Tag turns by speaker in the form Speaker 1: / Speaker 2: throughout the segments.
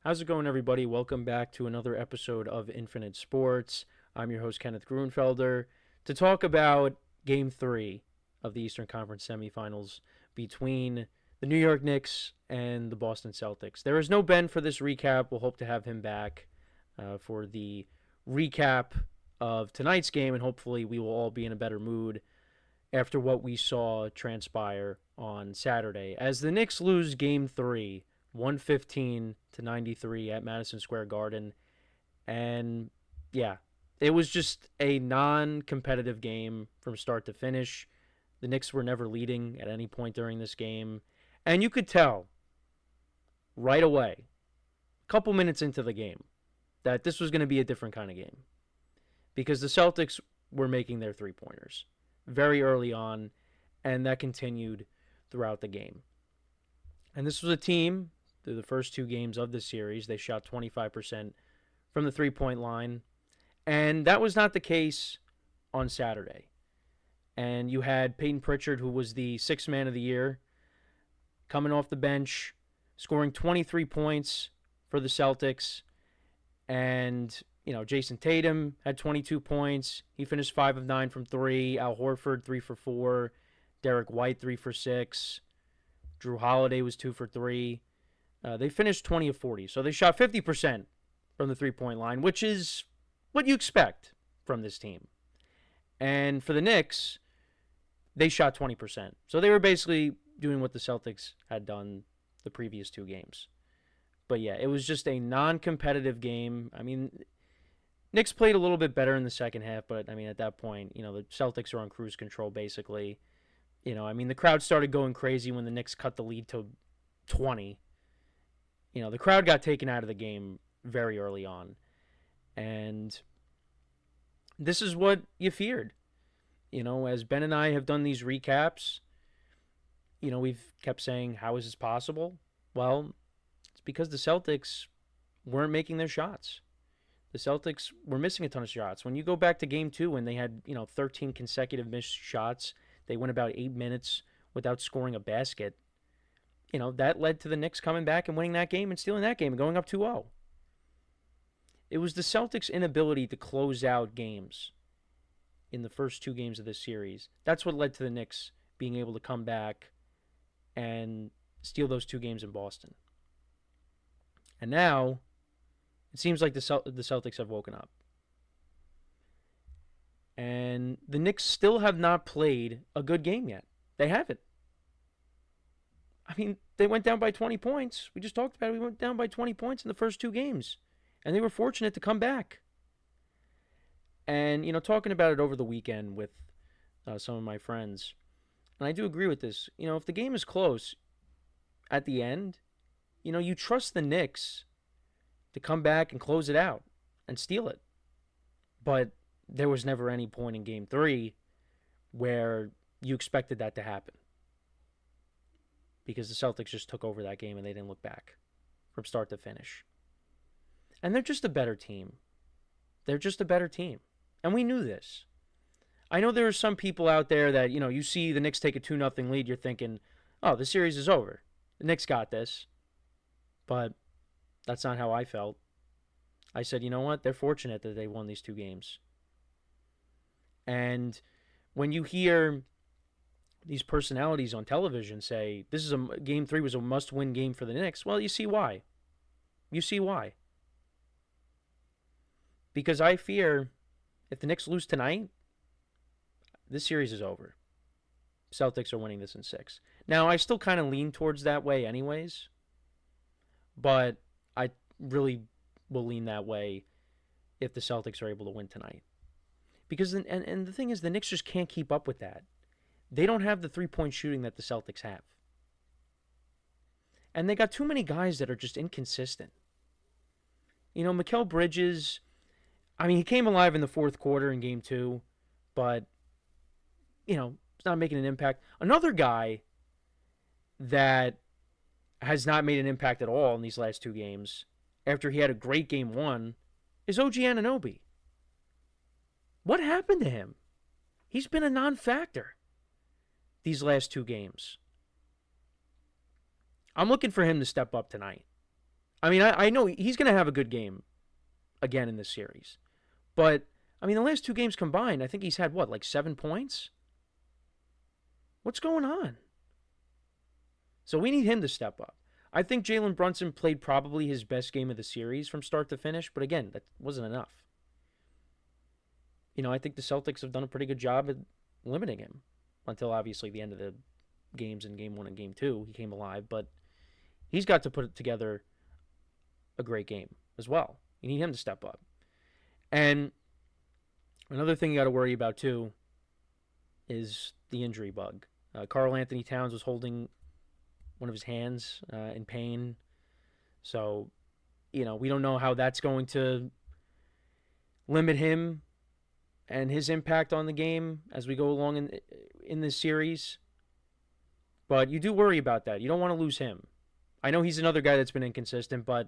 Speaker 1: How's it going, everybody? Welcome back to another episode of Infinite Sports. I'm your host, Kenneth Gruenfelder, to talk about Game 3 of the Eastern Conference Semifinals between the New York Knicks and the Boston Celtics. There is no Ben for this recap. We'll hope to have him back for the recap of tonight's game, and hopefully we will all be in a better mood after what we saw transpire on Saturday. As the Knicks lose Game 3, 115-93 at Madison Square Garden. And yeah, it was just a non-competitive game from start to finish. The Knicks were never leading at any point during this game. And you could tell right away, a couple minutes into the game, that this was going to be a different kind of game. Because the Celtics were making their three-pointers very early on, and that continued throughout the game. And this was a team, through the first two games of the series, they shot 25% from the three-point line. And that was not the case on Saturday. And you had Peyton Pritchard, who was the sixth man of the year, coming off the bench, scoring 23 points for the Celtics. And, Jason Tatum had 22 points. He finished 5 of 9 from 3. Al Horford, 3 for 4. Derek White, 3 for 6. Drew Holiday was 2 for 3. They finished 20 of 40. So they shot 50% from the three-point line, which is what you expect from this team. And for the Knicks, they shot 20%. So they were basically doing what the Celtics had done the previous two games. But yeah, it was just a non-competitive game. I mean, Knicks played a little bit better in the second half, but at that point, the Celtics are on cruise control basically. The crowd started going crazy when the Knicks cut the lead to 20. The crowd got taken out of the game very early on. And this is what you feared. As Ben and I have done these recaps, we've kept saying, how is this possible? Well, it's because the Celtics weren't making their shots. The Celtics were missing a ton of shots. When you go back to Game 2 when they had, 13 consecutive missed shots, they went about 8 minutes without scoring a basket. That led to the Knicks coming back and winning that game and stealing that game and going up 2-0. It was the Celtics' inability to close out games in the first two games of this series. That's what led to the Knicks being able to come back and steal those two games in Boston. And now, it seems like the Celtics have woken up. And the Knicks still have not played a good game yet. They haven't. They went down by 20 points. We just talked about it. We went down by 20 points in the first two games. And they were fortunate to come back. And, talking about it over the weekend with some of my friends, and I do agree with this. If the game is close at the end, you trust the Knicks to come back and close it out and steal it. But there was never any point in Game 3 where you expected that to happen. Because the Celtics just took over that game and they didn't look back from start to finish. And they're just a better team. They're just a better team. And we knew this. I know there are some people out there that, you see the Knicks take a 2-0 lead, you're thinking, oh, the series is over. The Knicks got this. But that's not how I felt. I said, you know what? They're fortunate that they won these two games. And when you hear these personalities on television say, Game 3 was a must-win game for the Knicks, well, you see why. You see why. Because I fear if the Knicks lose tonight, this series is over. Celtics are winning this in 6. Now, I still kind of lean towards that way anyways, but I really will lean that way if the Celtics are able to win tonight. Because, and the thing is, the Knicks just can't keep up with that. They don't have the three-point shooting that the Celtics have. And they got too many guys that are just inconsistent. Mikal Bridges, he came alive in the fourth quarter in Game 2, but, he's not making an impact. Another guy that has not made an impact at all in these last two games, after he had a great Game 1, is OG Anunoby. What happened to him? He's been a non-factor these last two games. I'm looking for him to step up tonight. I mean, I know he's going to have a good game again in this series. But, I mean, the last two games combined, I think he's had, what, like 7 points? What's going on? So we need him to step up. I think Jalen Brunson played probably his best game of the series from start to finish, but again, that wasn't enough. I think the Celtics have done a pretty good job at limiting him until obviously the end of the games in Game 1 and Game 2. He came alive, but he's got to put together a great game as well. You need him to step up. And another thing you got to worry about, too, is the injury bug. Karl Anthony Towns was holding one of his hands in pain. So, we don't know how that's going to limit him and his impact on the game as we go along in this series. But you do worry about that. You don't want to lose him. I know he's another guy that's been inconsistent, but,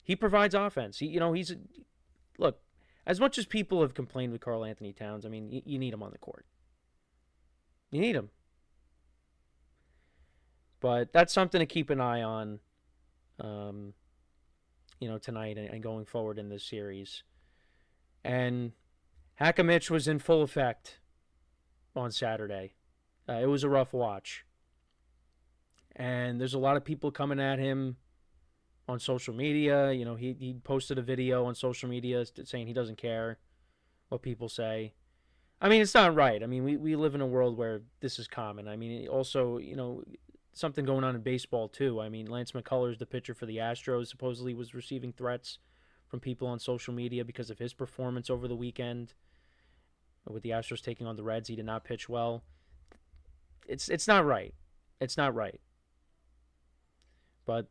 Speaker 1: he provides offense. Look, as much as people have complained with Karl Anthony Towns, I mean, you need him on the court. You need him. But that's something to keep an eye on, tonight and going forward in this series. And Hakamich was in full effect on Saturday. It was a rough watch. And there's a lot of people coming at him on social media. He posted a video on social media saying he doesn't care what people say. I mean, it's not right. I mean, we live in a world where this is common. I mean, also, something going on in baseball, too. I mean, Lance McCullers, the pitcher for the Astros, supposedly was receiving threats from people on social media because of his performance over the weekend. With the Astros taking on the Reds, he did not pitch well. It's not right. It's not right. But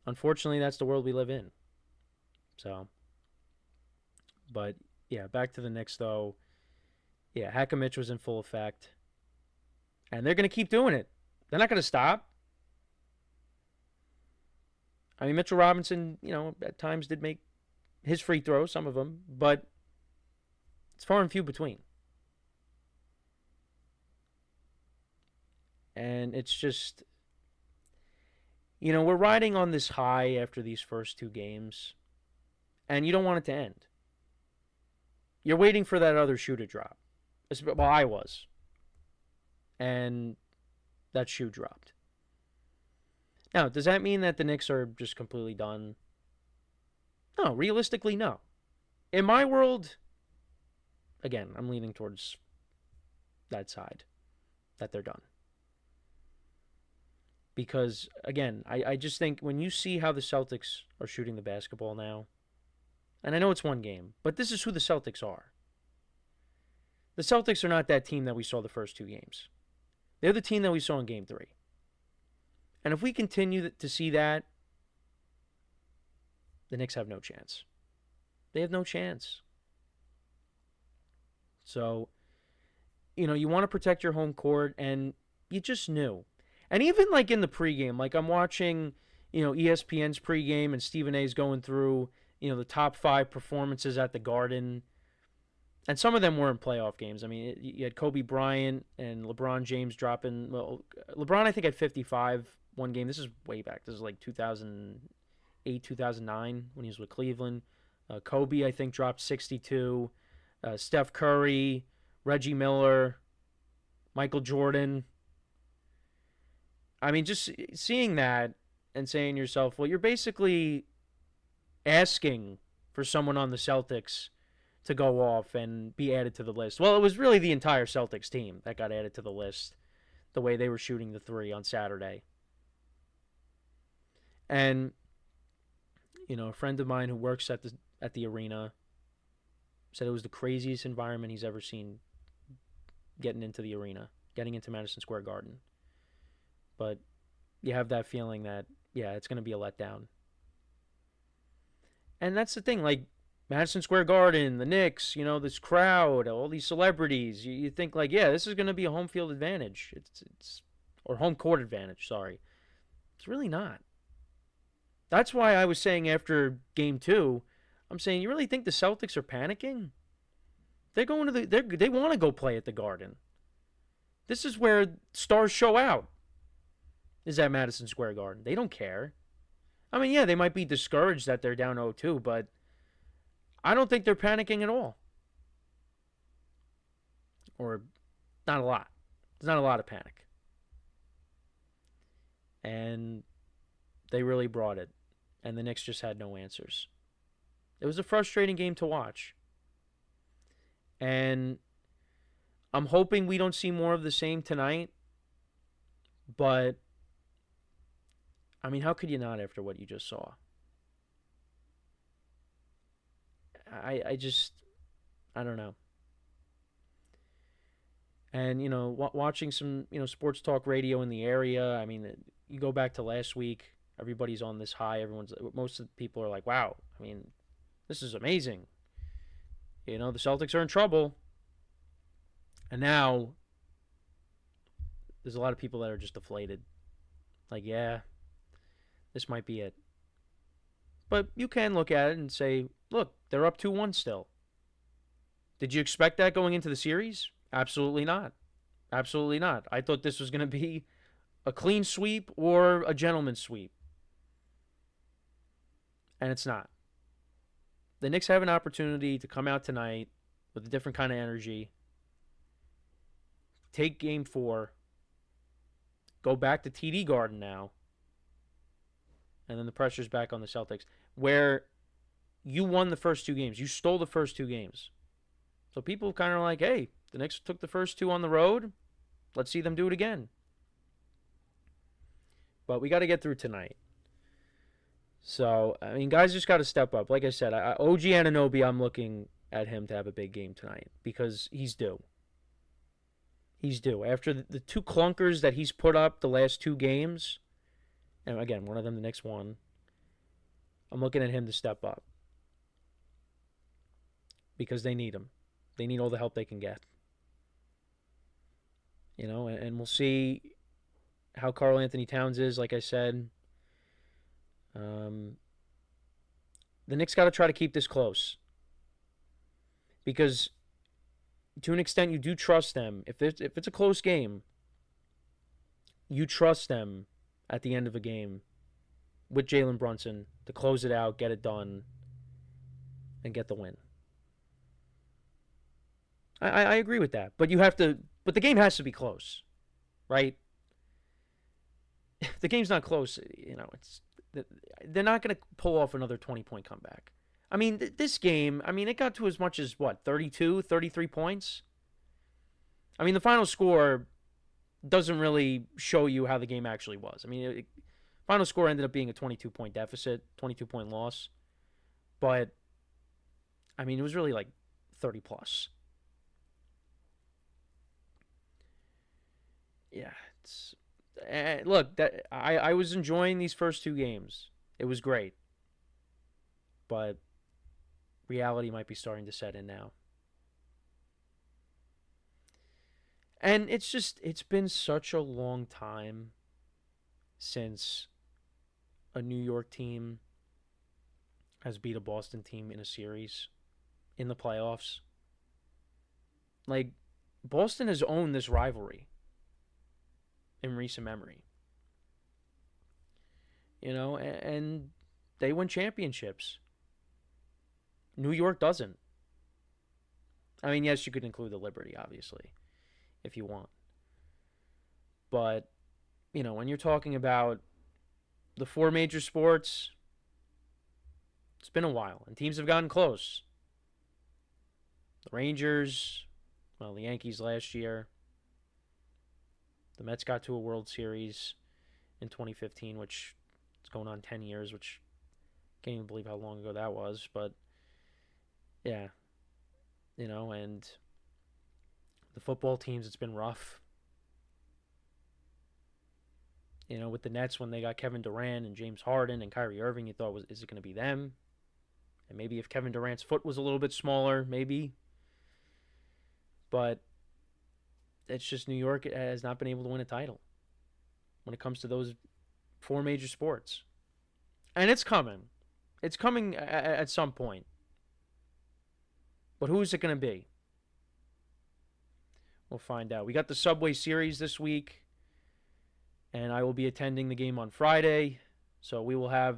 Speaker 1: unfortunately, that's the world we live in. So, but yeah, back to the Knicks, though. Yeah, Hakamich was in full effect. And they're going to keep doing it. They're not going to stop. I mean, Mitchell Robinson, at times did make his free throws, some of them, but it's far and few between. And it's just, we're riding on this high after these first two games, and you don't want it to end. You're waiting for that other shoe to drop. Well, I was. And that shoe dropped. Now, does that mean that the Knicks are just completely done? No, realistically, no. In my world, again, I'm leaning towards that side, that they're done. Because, again, I just think when you see how the Celtics are shooting the basketball now, and I know it's one game, but this is who the Celtics are. The Celtics are not that team that we saw the first two games. They're the team that we saw in Game 3. And if we continue to see that, the Knicks have no chance. They have no chance. So, you want to protect your home court, and you just knew. And even like in the pregame, like I'm watching, ESPN's pregame, and Stephen A's going through, the top 5 performances at the Garden. And some of them were in playoff games. I mean, you had Kobe Bryant and LeBron James dropping. Well, LeBron, I think, had 55 one game. This is way back. This is like 2008, 2009 when he was with Cleveland. Kobe, I think, dropped 62. Steph Curry, Reggie Miller, Michael Jordan. I mean, just seeing that and saying to yourself, well, you're basically asking for someone on the Celtics to go off and be added to the list. Well, it was really the entire Celtics team that got added to the list, the way they were shooting the three on Saturday. And, a friend of mine who works at the arena said it was the craziest environment he's ever seen getting into the arena, getting into Madison Square Garden. But you have that feeling that, yeah, it's going to be a letdown. And that's the thing, like, Madison Square Garden, the Knicks, this crowd, all these celebrities. You think like, yeah, this is going to be a home field advantage. Or home court advantage, sorry. It's really not. That's why I was saying after Game 2, I'm saying, you really think the Celtics are panicking? They're going to they want to go play at the Garden. This is where stars show out. is at Madison Square Garden. They don't care. I mean, yeah, they might be discouraged that they're down 0-2, but I don't think they're panicking at all. Or not a lot. There's not a lot of panic. And they really brought it. And the Knicks just had no answers. It was a frustrating game to watch. And I'm hoping we don't see more of the same tonight. But, I mean, how could you not after what you just saw? I don't know. And, watching some, sports talk radio in the area, I mean, you go back to last week, everybody's on this high. Most of the people are like, wow, I mean, this is amazing. The Celtics are in trouble. And now there's a lot of people that are just deflated. Like, yeah, this might be it. But you can look at it and say, look, they're up 2-1 still. Did you expect that going into the series? Absolutely not. Absolutely not. I thought this was going to be a clean sweep or a gentleman's sweep. And it's not. The Knicks have an opportunity to come out tonight with a different kind of energy. Take game 4. Go back to TD Garden now. And then the pressure's back on the Celtics. Where you won the first 2 games. You stole the first 2 games. So people kind of like, hey, the Knicks took the first 2 on the road. Let's see them do it again. But we got to get through tonight. So, I mean, guys just got to step up. Like I said, OG Anunoby, I'm looking at him to have a big game tonight because he's due. He's due. After the 2 clunkers that he's put up the last 2 games, and again, one of them the Knicks won, I'm looking at him to step up because they need him. They need all the help they can get. And we'll see how Karl Anthony Towns is, like I said. The Knicks got to try to keep this close. Because to an extent, you do trust them. If it's a close game, you trust them at the end of a game with Jalen Brunson to close it out, get it done, and get the win. I agree with that. But but the game has to be close, right? If the game's not close, they're not going to pull off another 20-point comeback. I mean, this game, it got to as much as, 32, 33 points? I mean, the final score doesn't really show you how the game actually was. I mean, final score ended up being a 22-point deficit, 22-point loss. But, it was really like 30-plus. Yeah, look, I was enjoying these first 2 games. It was great. But reality might be starting to set in now. And it's been such a long time since a New York team has beat a Boston team in a series in the playoffs. Like, Boston has owned this rivalry in recent memory. And they win championships. New York doesn't. Yes, you could include the Liberty, obviously, if you want. But, when you're talking about the 4 major sports, it's been a while, and teams have gotten close. The Rangers, the Yankees last year. The Mets got to a World Series in 2015, which is going on 10 years, which I can't even believe how long ago that was. But, yeah, and the football teams, it's been rough. With the Nets, when they got Kevin Durant and James Harden and Kyrie Irving, you thought, is it going to be them? And maybe if Kevin Durant's foot was a little bit smaller, maybe. But it's just New York has not been able to win a title when it comes to those 4 major sports. And it's coming. It's coming at some point. But who's it going to be? We'll find out. We got the Subway Series this week. and I will be attending the game on Friday. So we will have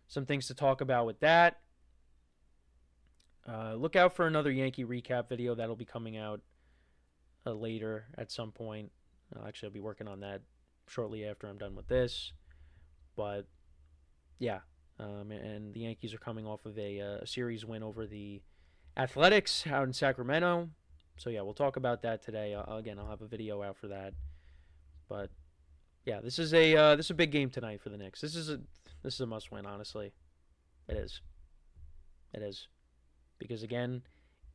Speaker 1: some things to talk about with that. Look out for another Yankee recap video that'll be coming out later at some point. Actually, I'll be working on that shortly after I'm done with this. But yeah, and the Yankees are coming off of a series win over the Athletics out in Sacramento. So yeah, we'll talk about that today. Again, I'll have a video out for that. But yeah, this is a big game tonight for the Knicks. This is a must win, honestly. It is. It is. Because again,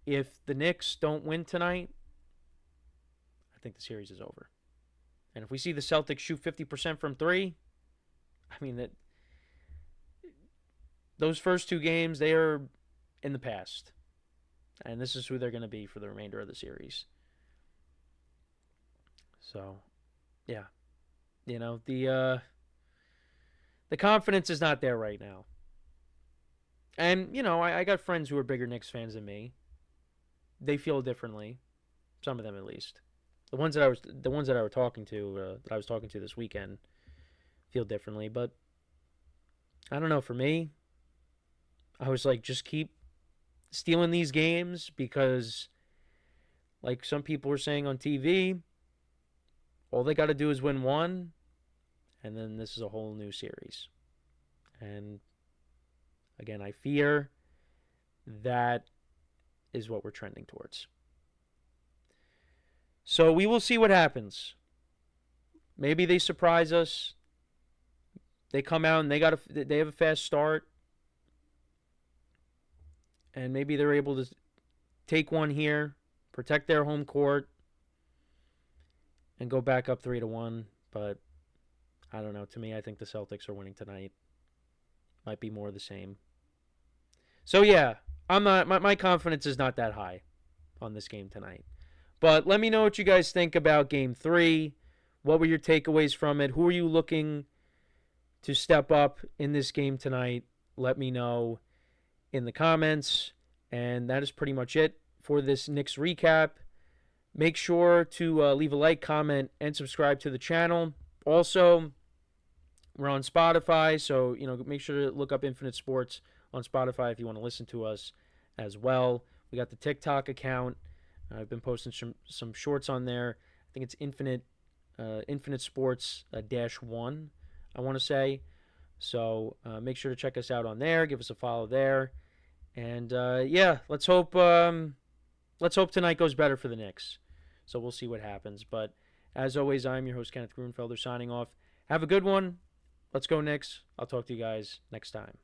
Speaker 1: if the Knicks don't win tonight, I think the series is over. And if we see the Celtics shoot 50% from three, I mean that those first two games, they are in the past. And this is who they're going to be for the remainder of the series. So, yeah. You know, the confidence is not there right now. And, you know, I got friends who are bigger Knicks fans than me. They feel differently. Some of them at least. The ones that I was talking to this weekend feel differently, but I don't know, for me, I was like, just keep stealing these games because, like some people were saying on TV, all they got to do is win one, and then this is a whole new series. And again, I fear that is what we're trending towards. So we will see what happens. Maybe they surprise us. They come out and they have a fast start. And maybe they're able to take one here, protect their home court, and go back up 3-1. But I don't know. To me, I think the Celtics are winning tonight. Might be more of the same. So yeah, I'm not. My confidence is not that high on this game tonight. But let me know what you guys think about Game 3. What were your takeaways from it? Who are you looking to step up in this game tonight? Let me know in the comments. And that is pretty much it for this Knicks recap. Make sure to leave a like, comment, and subscribe to the channel. Also, we're on Spotify, so make sure to look up Infinite Sports on Spotify if you want to listen to us as well. We got the TikTok account. I've been posting some shorts on there. I think it's Infinite Sports -1, I want to say. So make sure to check us out on there. Give us a follow there. And yeah, let's hope tonight goes better for the Knicks. So we'll see what happens. But as always, I'm your host, Kenneth Grunfelder, signing off. Have a good one. Let's go, Knicks. I'll talk to you guys next time.